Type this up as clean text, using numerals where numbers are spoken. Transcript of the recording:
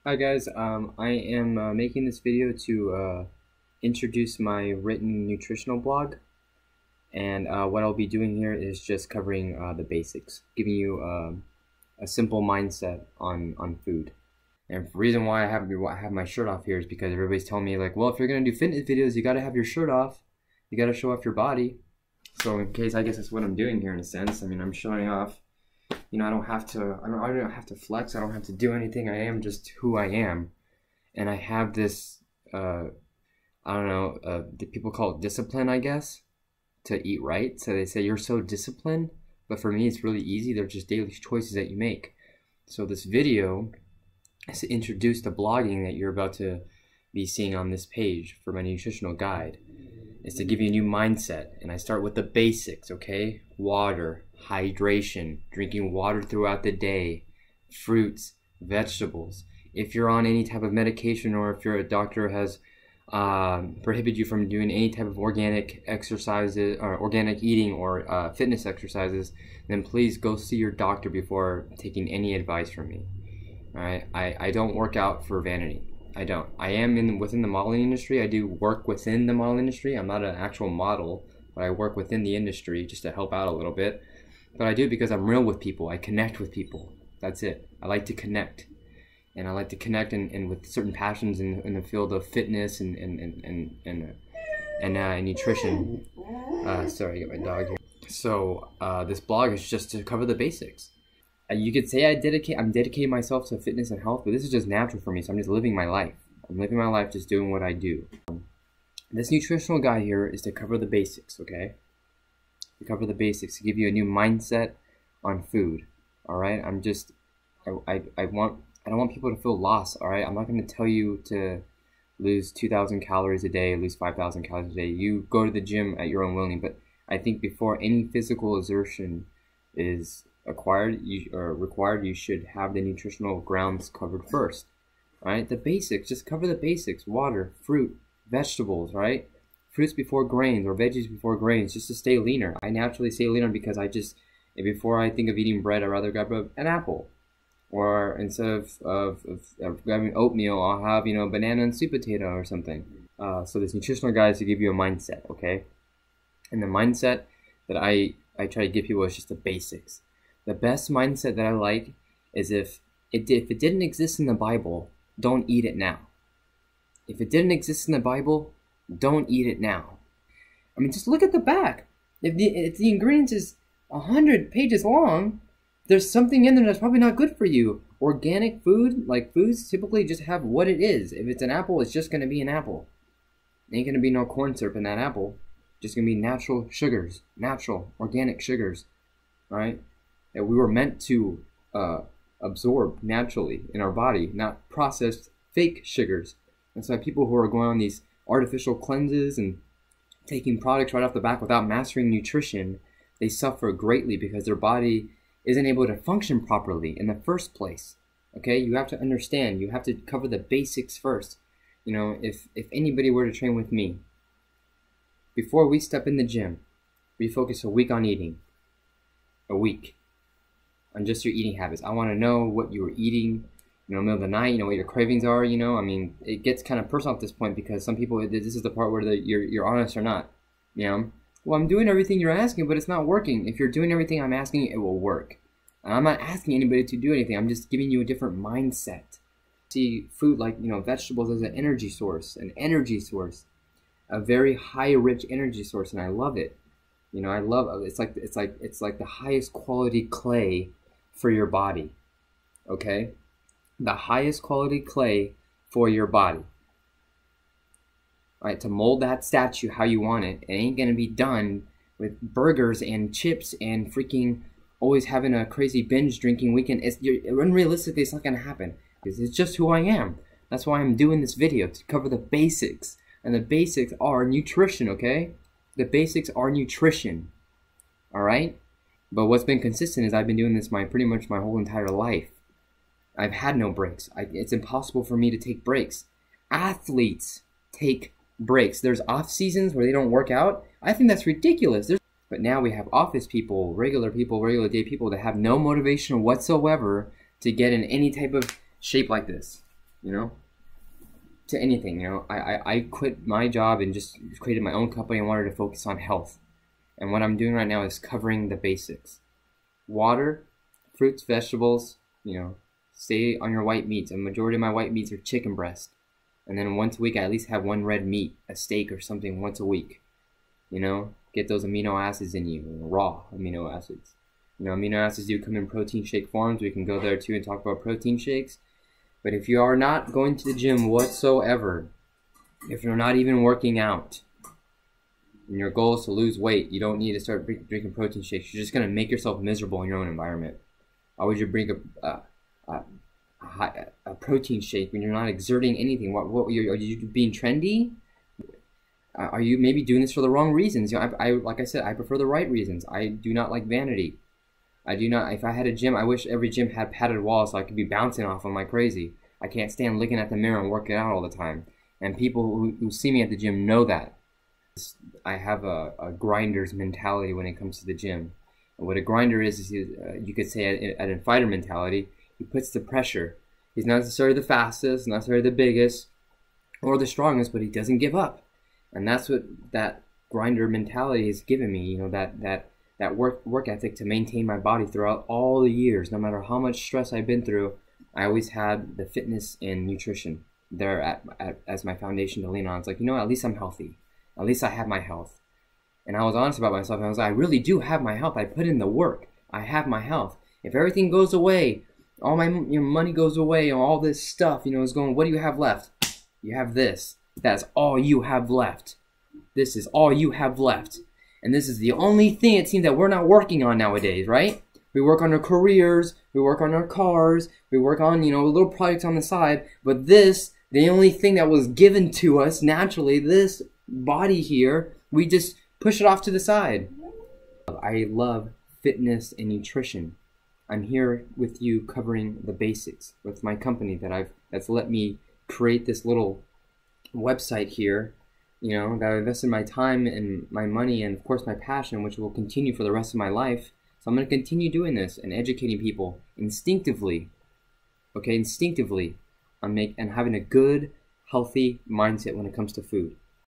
Hi guys, I am making this video to introduce my written nutritional blog, and what I'll be doing here is just covering the basics, giving you a simple mindset on food. And the reason why I have my shirt off here is because everybody's telling me like, well, if you're gonna do fitness videos, you gotta have your shirt off, you gotta show off your body. So in case, I guess that's what I'm doing here in a sense. I mean, I'm showing off. You know, I don't have to flex. I don't have to do anything. I am just who I am, and I have this. I don't know. People call it discipline, I guess, to eat right. So they say you're so disciplined, but for me, it's really easy. They're just daily choices that you make. So this video is to introduce the blogging that you're about to be seeing on this page for my nutritional guide. It's to give you a new mindset, and I start with the basics. Okay, water. Hydration, drinking water throughout the day, fruits, vegetables. If you're on any type of medication, or if your doctor has prohibited you from doing any type of organic exercises or organic eating or fitness exercises, then please go see your doctor before taking any advice from me. All right, I don't work out for vanity. I don't. I am within the modeling industry. I do work within the model industry. I'm not an actual model, but I work within the industry just to help out a little bit. But I do it because I'm real with people. I connect with people. That's it. I like to connect. And I like to connect and with certain passions in the field of fitness and nutrition. Sorry, I got my dog here. So this blog is just to cover the basics. You could say I'm dedicating myself to fitness and health, but this is just natural for me. So I'm just living my life. I'm living my life just doing what I do. This nutritional guide here is to cover the basics, okay? To cover the basics, to give you a new mindset on food. All right, I don't want people to feel lost. All right, I'm not going to tell you to lose 2,000 calories a day, lose 5,000 calories a day. You go to the gym at your own willing, but I think before any physical exertion is required, you should have the nutritional grounds covered first. All right, the basics. Just cover the basics: water, fruit, vegetables. Right. Fruits before grains or veggies before grains, just to stay leaner. I naturally stay leaner because before I think of eating bread, I'd rather grab an apple. Or instead of grabbing oatmeal, I'll have, banana and sweet potato or something. So this nutritional guide is to give you a mindset, okay? And the mindset that I try to give people is just the basics. The best mindset that I like is if it didn't exist in the Bible, don't eat it now. If it didn't exist in the Bible, don't eat it now. I mean, just look at the back. If the ingredients is 100 pages long, there's something in there that's probably not good for you. Organic food, like foods, typically just have what it is. If it's an apple, it's just going to be an apple. Ain't going to be no corn syrup in that apple. Just going to be natural sugars, natural, organic sugars, right? That we were meant to absorb naturally in our body, not processed fake sugars. That's why people who are going on these artificial cleanses and taking products right off the back without mastering nutrition, they suffer greatly because their body isn't able to function properly in the first place. Okay, you have to understand, you have to cover the basics first. If anybody were to train with me, before we step in the gym, we focus a week on eating. A week on just your eating habits. I want to know what you were eating, middle of the night, what your cravings are, I mean, it gets kind of personal at this point because some people, this is the part where you're honest or not, Well, I'm doing everything you're asking, but it's not working. If you're doing everything I'm asking, it will work. And I'm not asking anybody to do anything. I'm just giving you a different mindset. See food like, vegetables as an energy source, a very high rich energy source, and I love it. I love it's like the highest quality clay for your body. Okay? The highest quality clay for your body. Right, to mold that statue how you want it. It ain't gonna be done with burgers and chips and freaking always having a crazy binge drinking weekend. Unrealistically, it's not gonna happen. It's just who I am. That's why I'm doing this video, to cover the basics. And the basics are nutrition, okay? The basics are nutrition. Alright? But what's been consistent is I've been doing this pretty much my whole entire life. I've had no breaks. It's impossible for me to take breaks. Athletes take breaks. There's off seasons where they don't work out. I think that's ridiculous. But now we have office people, regular day people that have no motivation whatsoever to get in any type of shape like this. you know, to anything. You know, I quit my job and just created my own company and wanted to focus on health. And what I'm doing right now is covering the basics. Water, fruits, vegetables, you know, stay on your white meats. A majority of my white meats are chicken breast. And then once a week, I at least have one red meat, a steak or something once a week. You know, get those amino acids in you, raw amino acids. You know, amino acids do come in protein shake forms. We can go there too and talk about protein shakes. But if you are not going to the gym whatsoever, if you're not even working out, and your goal is to lose weight, you don't need to start drinking protein shakes. You're just going to make yourself miserable in your own environment. Why would you drink a protein shake when you're not exerting anything? Are you being trendy? Are you maybe doing this for the wrong reasons? You know, like I said, I prefer the right reasons. I do not like vanity. I do not. If I had a gym, I wish every gym had padded walls so I could be bouncing off them like crazy. I can't stand looking at the mirror and working out all the time. And people who see me at the gym know that. I have a grinder's mentality when it comes to the gym. And what a grinder is you could say a fighter mentality. He puts the pressure. He's not necessarily the fastest, not necessarily the biggest, or the strongest, but he doesn't give up. And that's what that grinder mentality has given me. You know, that work ethic to maintain my body throughout all the years. No matter how much stress I've been through, I always had the fitness and nutrition there as my foundation to lean on. It's like, you know, at least I'm healthy. At least I have my health. And I was honest about myself. And I was like, I really do have my health. I put in the work. I have my health. If everything goes away, all my money goes away, and all this stuff, you know, is going, what do you have left? You have this. That's all you have left. This is all you have left. And this is the only thing it seems that we're not working on nowadays, right? We work on our careers, we work on our cars, we work on, you know, little projects on the side, but this, the only thing that was given to us naturally, this body here, we just push it off to the side. I love fitness and nutrition. I'm here with you covering the basics with my company that's let me create this little website here, you know, that I invested my time and my money and of course my passion, which will continue for the rest of my life. So I'm going to continue doing this and educating people instinctively, okay, instinctively, and having a good, healthy mindset when it comes to food.